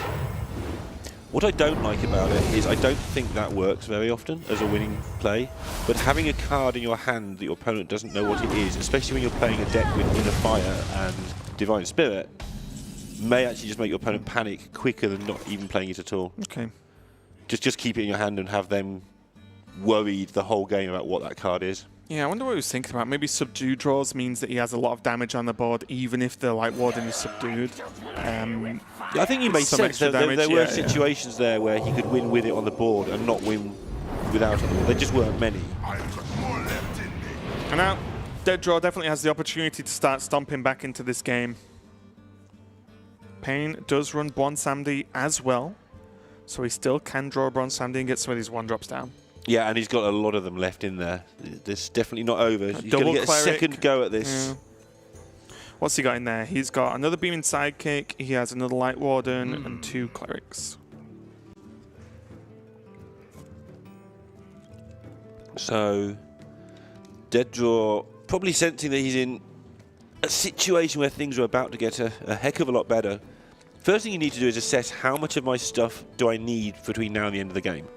What I don't like about it is I don't think that works very often as a winning play, but having a card in your hand that your opponent doesn't know what it is, especially when you're playing a deck with Inner Fire and Divine Spirit, may actually just make your opponent panic quicker than not even playing it at all. Okay. Just keep it in your hand and have them worried the whole game about what that card is. Yeah, I wonder what he was thinking about. Maybe subdue draws means that he has a lot of damage on the board, even if the Light Warden is subdued. Yeah, I think he made some sense. extra There damage, were situations there where he could win with it on the board and not win without it. There just weren't many. And now, DeadDraw definitely has the opportunity to start stomping back into this game. Payne does run Bronze as well, so he still can draw Bronze and get some of these 1-drops down. Yeah, and he's got a lot of them left in there. This definitely not over. He's going double to get Cleric. a second go at this. Yeah. What's he got in there? He's got another Beaming Sidekick, he has another Light Warden, and 2 Clerics. So, DeadDraw probably sensing that he's in a situation where things are about to get a heck of a lot better. First thing you need to do is assess how much of my stuff do I need between now and the end of the game.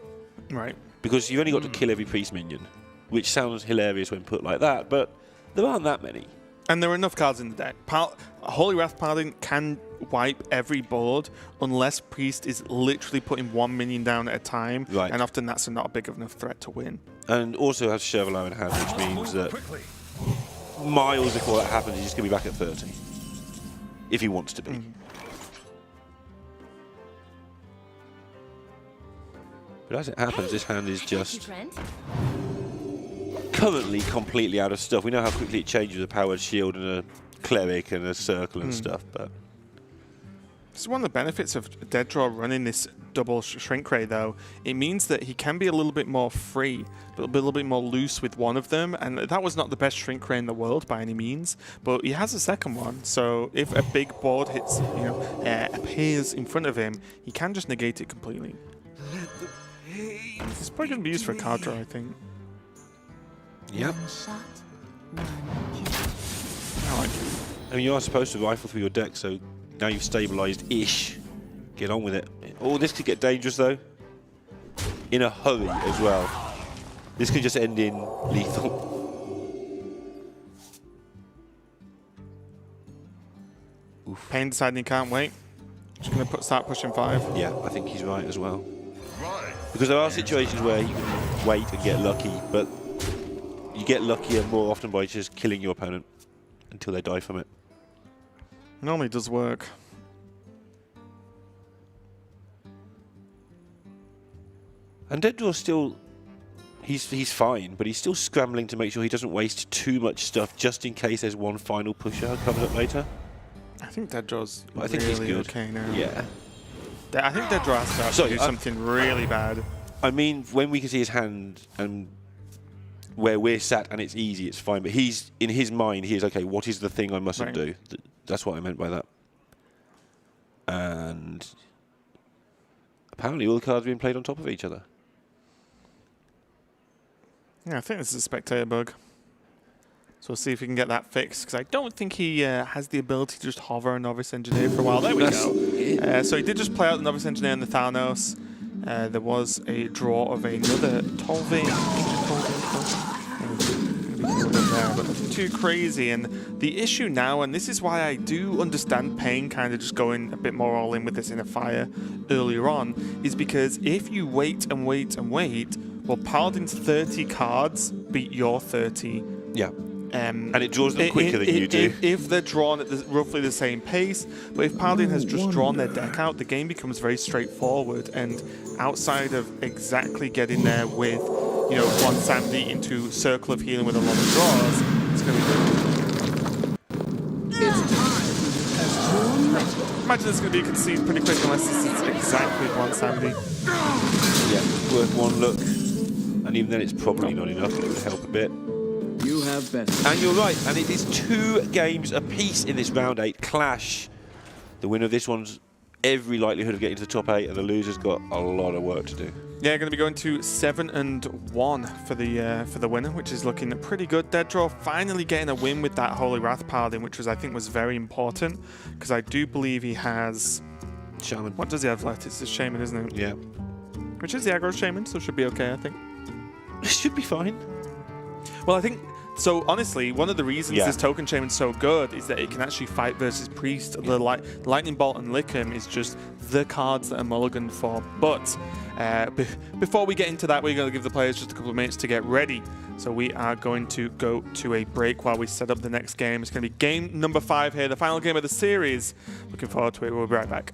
Right. Because you've only got to kill every priest minion, which sounds hilarious when put like that, but there aren't that many. And there are enough cards in the deck. Holy Wrath Paladin can wipe every board unless Priest is literally putting 1 minion down at a time. Right. And often that's not a big enough threat to win. And also has Chevalier in hand, which means that miles before that happens, he's just going to be back at 30. If he wants to be. But as it happens, this hand is just currently completely out of stuff. We know how quickly it changes a powered shield and a cleric and a circle and stuff, but This is one of the benefits of DeadDraw running this double shrink ray, though. It means that he can be a little bit more free, a little bit more loose with one of them, and that was not the best shrink ray in the world by any means, but he has a second one, so if a big board hits, appears in front of him, he can just negate it completely. It's probably going to be used for a card draw, I think. yep. I like it. I mean, you are supposed to rifle through your deck, so now you've stabilised-ish. Get on with it. Oh, this could get dangerous, though. In a hurry as well. This could just end in lethal. Oof. Payne deciding he can't wait. Just going to start pushing 5. Yeah, I think he's right as well. Because there are situations where you can wait and get lucky, but you get luckier more often by just killing your opponent until they die from it. Normally does work. And DeadDraw still, he's fine, but he's still scrambling to make sure he doesn't waste too much stuff just in case there's one final pusher coming up later. I think DeadDraw's I think really he's good. okay now. Yeah. I think DeadDraw has to actually do something really bad. I mean, when we can see his hand and where we're sat and it's easy, it's fine. But he's, in his mind, he is, okay, what is the thing I mustn't do? That's what I meant by that. And apparently all the cards are being played on top of each other. Yeah, I think this is a spectator bug. So we'll see if we can get that fixed, because I don't think he has the ability to just hover a Novice Engineer for a while. There we go. So he did just play out the Novice Engineer and the Thanos. There was a draw of another Tolvin. But nothing too crazy. And the issue now, and this is why I do understand Payne kind of just going a bit more all in with this Inner Fire earlier on, is because if you wait and wait and wait, well, Paladin's 30 cards beat your 30. Yeah. And it draws them quicker than you do. If they're drawn at roughly the same pace, but if Paladin has just drawn their deck out, the game becomes very straightforward. And outside of exactly getting there with, one Sandy into Circle of Healing with a lot of draws, it's going to be good. Imagine it's going to be conceded pretty quick unless this is exactly one Sandy. Yeah, worth one look. And even then, it's probably not enough. It would help a bit. You have best. And you're right, and it is 2 games apiece in this round 8 clash. The winner of this one's every likelihood of getting to the top 8, and the loser's got a lot of work to do. Yeah, going to be going to 7-1 for the winner, which is looking pretty good. DeadDraw finally getting a win with that Holy Wrath Paladin, which I think was very important, because I do believe he has... Shaman. What does he have left? It's the Shaman, isn't it? Yeah. Which is the aggro Shaman, so should be okay, I think. It should be fine. Well, I think... So, honestly, one of the reasons this Token Shaman's so good is that it can actually fight versus Priest. The Lightning Bolt and Lickham is just the cards that are mulliganed for. But before we get into that, we're going to give the players just a couple of minutes to get ready. So we are going to go to a break while we set up the next game. It's going to be game number 5 here, the final game of the series. Looking forward to it. We'll be right back.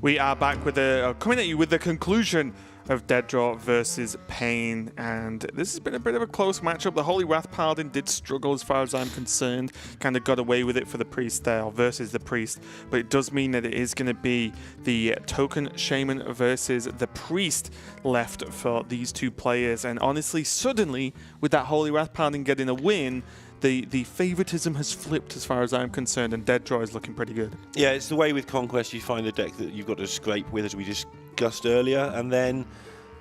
We are back with coming at you with the conclusion of DeadDraw versus Pain, and this has been a bit of a close matchup. The Holy Wrath Paladin did struggle as far as I'm concerned, kind of got away with it for the Priest there, or versus the Priest, but it does mean that it is going to be the Token Shaman versus the Priest left for these two players, and honestly, suddenly, with that Holy Wrath Paladin getting a win, the favoritism has flipped as far as I'm concerned, and DeadDraw is looking pretty good. Yeah, it's the way with Conquest you find the deck that you've got to scrape with, as we discussed earlier, and then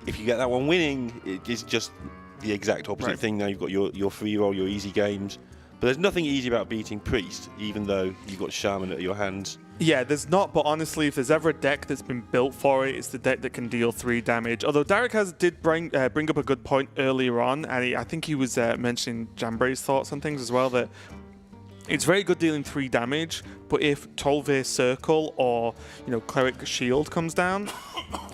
if you get that one winning, it is just the exact opposite thing. Now you've got your free roll, your easy games. But there's nothing easy about beating Priest, even though you've got Shaman at your hands. Yeah, there's not, but honestly, if there's ever a deck that's been built for it, it's the deck that can deal 3 damage. Although Derek did bring up a good point earlier on, and I think he was mentioning Jambray's thoughts on things as well, that it's very good dealing 3 damage, but if Tolva's Circle or Cleric Shield comes down,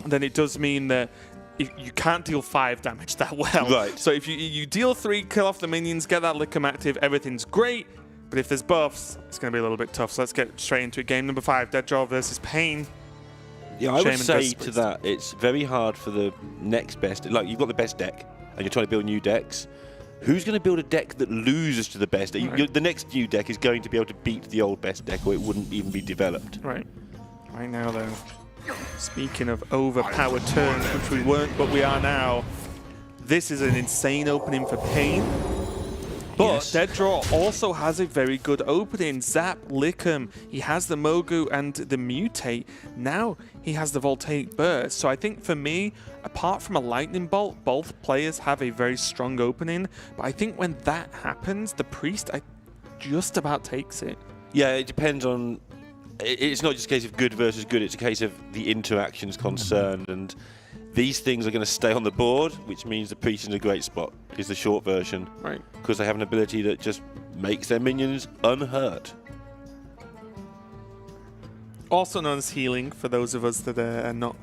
then it does mean that you can't deal 5 damage that well. Right. So if you deal 3, kill off the minions, get that Lickum active, everything's great. But if there's buffs, it's going to be a little bit tough. So let's get straight into it. Game number 5, DeadDraw versus Pain. Yeah, I would Shaman say versus to Priest. that, it's very hard for the next best. Like, you've got the best deck, and you're trying to build new decks. Who's going to build a deck that loses to the best? Right. The next new deck is going to be able to beat the old best deck, or it wouldn't even be developed. Right. Right now, though, speaking of overpowered turns, which we weren't, but we are now, this is an insane opening for Pain. But Yes. DeadDraw also has a very good opening. Zap, Lickum, he has the Mogu and the Mutate. Now he has the Voltaic Burst. So I think for me, apart from a Lightning Bolt, both players have a very strong opening. But I think when that happens, the Priest just about takes it. Yeah, it depends on... It's not just a case of good versus good, it's a case of the interactions concerned, and these things are going to stay on the board, which means the Priest is in a great spot, is the short version. Right. Because they have an ability that just makes their minions unhurt. Also known as healing, for those of us that are not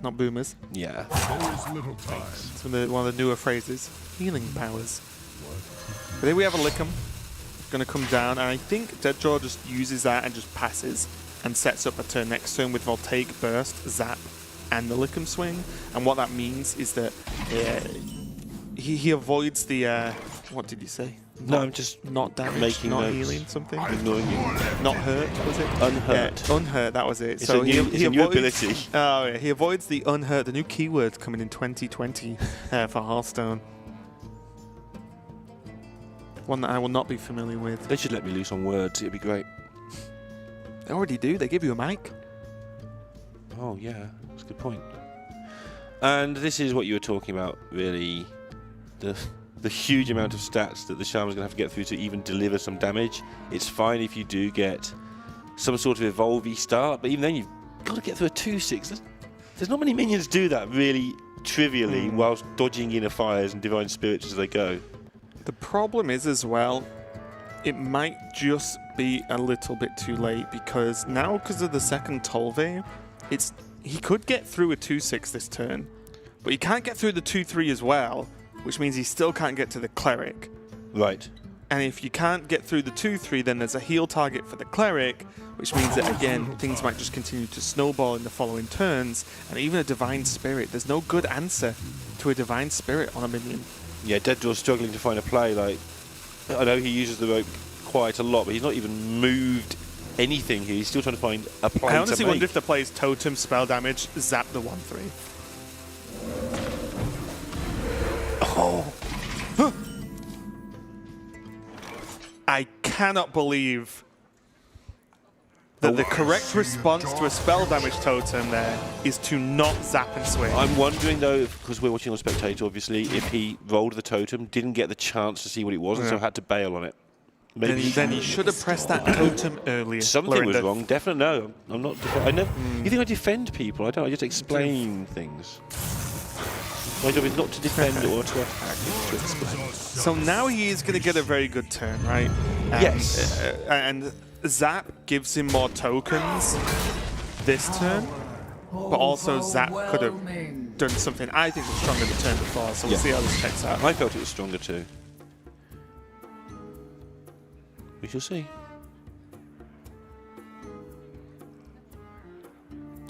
boomers. Yeah. It's one of the newer phrases. Healing powers. But here we have a Lickum. Going to come down, and I think DeadDraw just uses that and just passes and sets up a turn next turn with Voltaic Burst, Zap, and the Lickum Swing. And what that means is that he avoids the what did you say? No, I'm just not damage, making not notes. healing, something. Ignoring you. Not hurt, was it? Unhurt. Yeah, unhurt, that was it. It's so a new, he it's a new avoids, ability. Oh yeah, he avoids the unhurt, the new keyword coming in 2020 for Hearthstone. One that I will not be familiar with. They should let me loose on words, it'd be great. They already do, they give you a mic. Oh yeah, that's a good point. And this is what you were talking about, really. The huge amount of stats that the Shaman's going to have to get through to even deliver some damage. It's fine if you do get some sort of evolve-y start, but even then you've got to get through a 2/6. There's not many minions do that really trivially whilst dodging inner fires and divine spirits as they go. The problem is as well, it might just be a little bit too late, because now because of the second Tolve, he could get through a 2/6 this turn, but he can't get through the 2/3 as well, which means he still can't get to the Cleric. Right. And if you can't get through the 2/3, then there's a heal target for the Cleric, which means that, again, things might just continue to snowball in the following turns. And even a Divine Spirit, there's no good answer to a Divine Spirit on a minion. Yeah, DeadDraw's struggling to find a play. Like, I know he uses the rope quite a lot, but he's not even moved anything here. He's still trying to find a play I honestly to make. wonder if the play's Totem, Spell Damage, Zap the 1/3. Oh! Huh. I cannot believe that the correct response to a spell damage totem there is to not zap and swing. I'm wondering though, because we're watching on Spectator obviously, if he rolled the totem, didn't get the chance to see what it was, and so had to bail on it. Maybe Then he should have pressed that totem earlier. something was Lorinda. wrong. Definitely no. I'm not. I never. You think I defend people? I don't. I just explain things. My job is not to defend or to attack. It's to explain. So now he is going to get a very good turn, right? Yes. And Zap gives him more tokens this turn, but also Zap could have done something I think was stronger the turn before, so we'll see how this checks out. I felt it was stronger too. We shall see.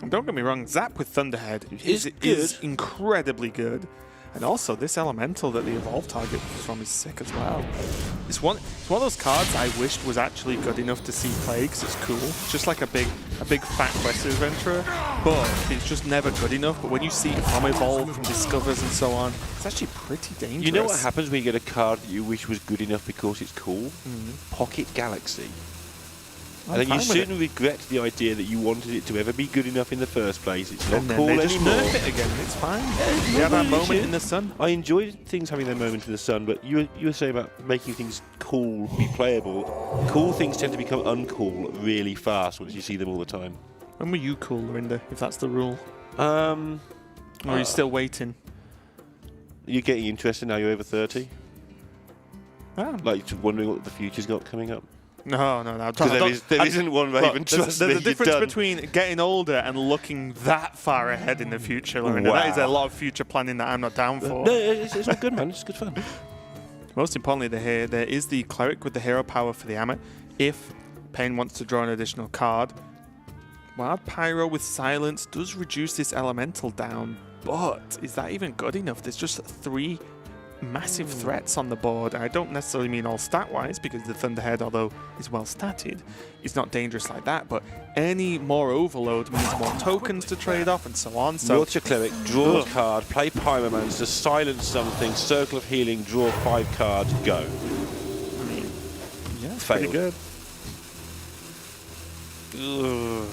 And don't get me wrong, Zap with Thunderhead Is is incredibly good. And also, this Elemental that the Evolve target was from is sick as well. It's one of those cards I wished was actually good enough to see play because it's cool. It's just like a big fat quest adventurer, but it's just never good enough. But when you see it from Evolve, from Discovers and so on, it's actually pretty dangerous. You know what happens when you get a card that you wish was good enough because it's cool? Pocket Galaxy. And then you soon regret the idea that you wanted it to ever be good enough in the first place. It's not cool they just anymore. nerf it again. It's fine. You have that moment in the sun. I enjoyed things having their moment in the sun, but you were saying about making things cool, be playable. Cool things tend to become uncool really fast once you see them all the time. When were you cool, Lorinda, if that's the rule? Or Are are you still waiting? you getting interested now you're over 30? Ah. Like wondering what the future's got coming up? No. Because there isn't one Raven. Trust me, there's a you're difference done. between getting older and looking that far ahead in the future, Lorinda. That is a lot of future planning that I'm not down for. No, it's all good, man. It's good fun. Most importantly, there is the Cleric with the hero power for the Amit. If Pain wants to draw an additional card, Wild Pyro with Silence does reduce this Elemental down, but is that even good enough? There's just 3 massive threats on the board. I don't necessarily mean all stat-wise, because the Thunderhead, although is well statted, is not dangerous like that, but any more overload means more tokens to trade off and so on. So Wheelchair Cleric, draw a card, play Pyromancer, silence something, Circle of Healing, draw 5 cards, go. I mean, yeah, it's Failed. pretty good. Ugh.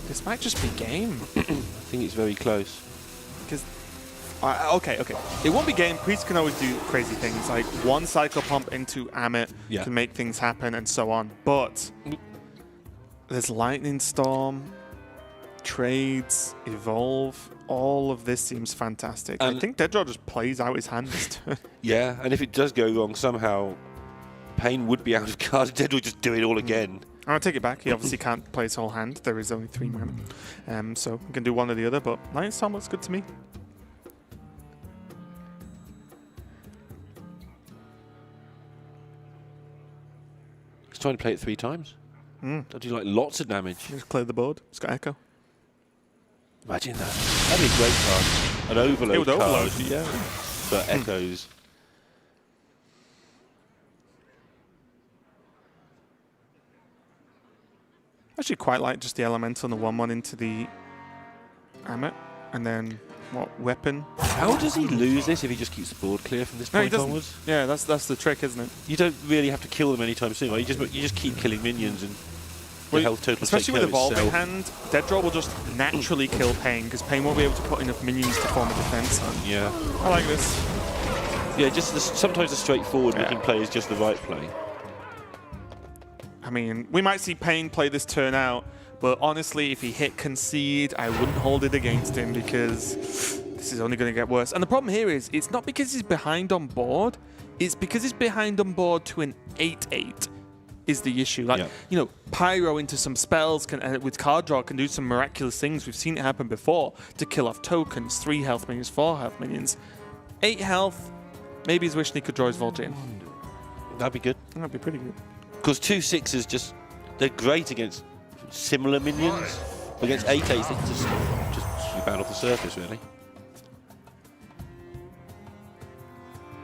This might just be game. I think it's very close. Because okay. It won't be game. Priest can always do crazy things, like one cycle pump into Amit can make things happen and so on. But there's Lightning Storm, trades, Evolve. All of this seems fantastic. I think DeadDraw just plays out his hand this turn. Yeah, and if it does go wrong somehow, Pain would be out of cards. Dead will just do it all again. I'll take it back. He obviously can't play his whole hand. There is only 3 mana. So we can do one or the other, but Lightning Storm looks good to me. He's trying to play it 3 times. That'll do like lots of damage. Just clear the board. It's got Echo. Imagine that. That'd be a great card. An overload It would card. overload, yeah. For echoes. Actually quite like just the Elemental and the 1/1 into the Amit. And then, weapon? How does he lose this if he just keeps the board clear from this No, he point doesn't. onwards? Yeah, that's the trick, isn't it? You don't really have to kill them anytime soon, right? You just keep killing minions and the health total especially takes with care of Evolving itself. Hand, DeadDraw will just naturally kill Pain, because Pain won't be able to put enough minions to form a defense. Yeah. I like this. Yeah, sometimes the straightforward looking play is just the right play. I mean, we might see Pain play this turn out, but honestly, if he hit Concede, I wouldn't hold it against him, because this is only going to get worse. And the problem here is, it's not because he's behind on board, it's because he's behind on board to an 8/8 is the issue. Like, you know, Pyro into some spells can, with card draw can do some miraculous things. We've seen it happen before to kill off tokens, 3 health minions, 4 health minions. 8 health, maybe he's wishing he could draw his Vol'jin. That'd be good. That'd be pretty good. Because 2/6s they're great against similar minions. Against 8/8s, they can just sweep out off the surface, really.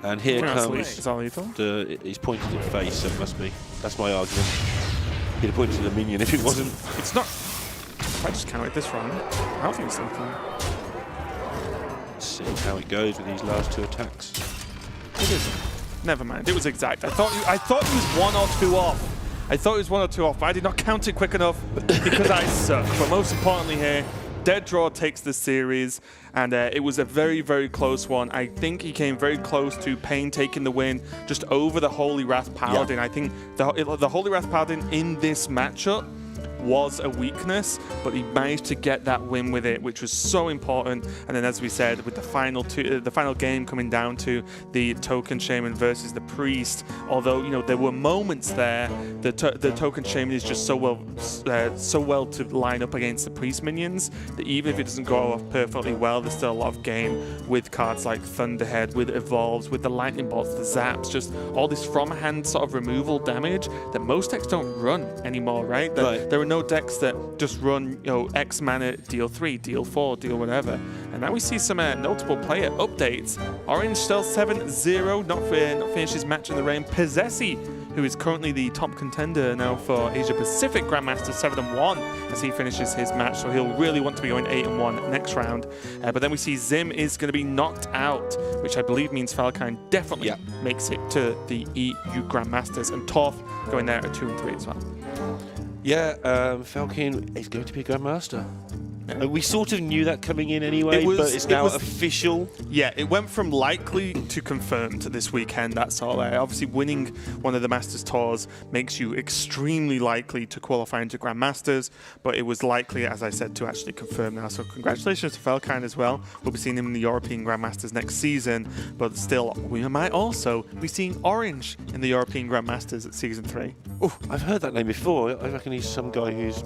And here comes Is that lethal? he's pointed at face, so it must be. That's my argument. He'd have pointed at the minion if it wasn't. It's not. If I just counter it this round, I don't think it's lethal. Let's see how it goes with these last 2 attacks. It isn't. Never mind. It was exact. I thought he was 1 or 2 off. I thought it was 1 or 2 off, but I did not count it quick enough because I suck. But most importantly here, DeadDraw takes the series, and it was a very, very close one. I think he came very close to Pain taking the win just over the Holy Wrath Paladin. I think the Holy Wrath Paladin in this matchup was a weakness, but he managed to get that win with it, which was so important. And then, as we said, with the final game coming down to the Token Shaman versus the Priest, although there were moments there, the Token Shaman is just so well to line up against the Priest minions that even if it doesn't go off perfectly well, there's still a lot of game with cards like Thunderhead, with Evolves, with the Lightning Bolts, the Zaps, just all this from hand sort of removal damage that most decks don't run anymore, right? There are no no decks that just run, X mana, deal 3, deal 4, deal whatever. And now we see some notable player updates. Orange still 7-0, not finished his match in the rain. Possessi, who is currently the top contender now for Asia Pacific Grandmaster, 7-1 as he finishes his match. So he'll really want to be going 8-1 next round. But then we see Zim is going to be knocked out, which I believe means Falcon definitely makes it to the EU Grandmasters, and Torf going there at 2-3 as well. Yeah, Falcon is going to be a Grandmaster. We sort of knew that coming in anyway, but it's now official. Yeah, it went from likely to confirmed this weekend, that's all. Obviously, winning one of the Masters Tours makes you extremely likely to qualify into Grandmasters, but it was likely, as I said, to actually confirm now. So congratulations to Falcon as well. We'll be seeing him in the European Grandmasters next season, but still, we might also be seeing Orange in the European Grandmasters at Season 3. Oh, I've heard that name before. I reckon he's some guy who's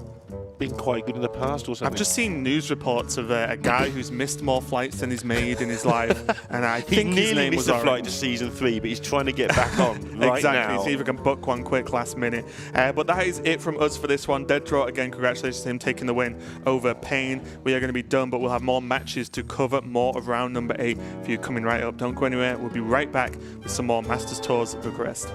been quite good in the past or something. I've just seen news reports of a guy who's missed more flights than he's made in his life, and I think his name was He nearly missed a flight to Season 3, but he's trying to get back on right exactly, now. see if we can book one quick last minute. But that is it from us for this one. DeadDraw, again, congratulations to him taking the win over Payne. We are going to be done, but we'll have more matches to cover, more of round number 8 for you coming right up. Don't go anywhere. We'll be right back with some more Masters Tours Bucharest.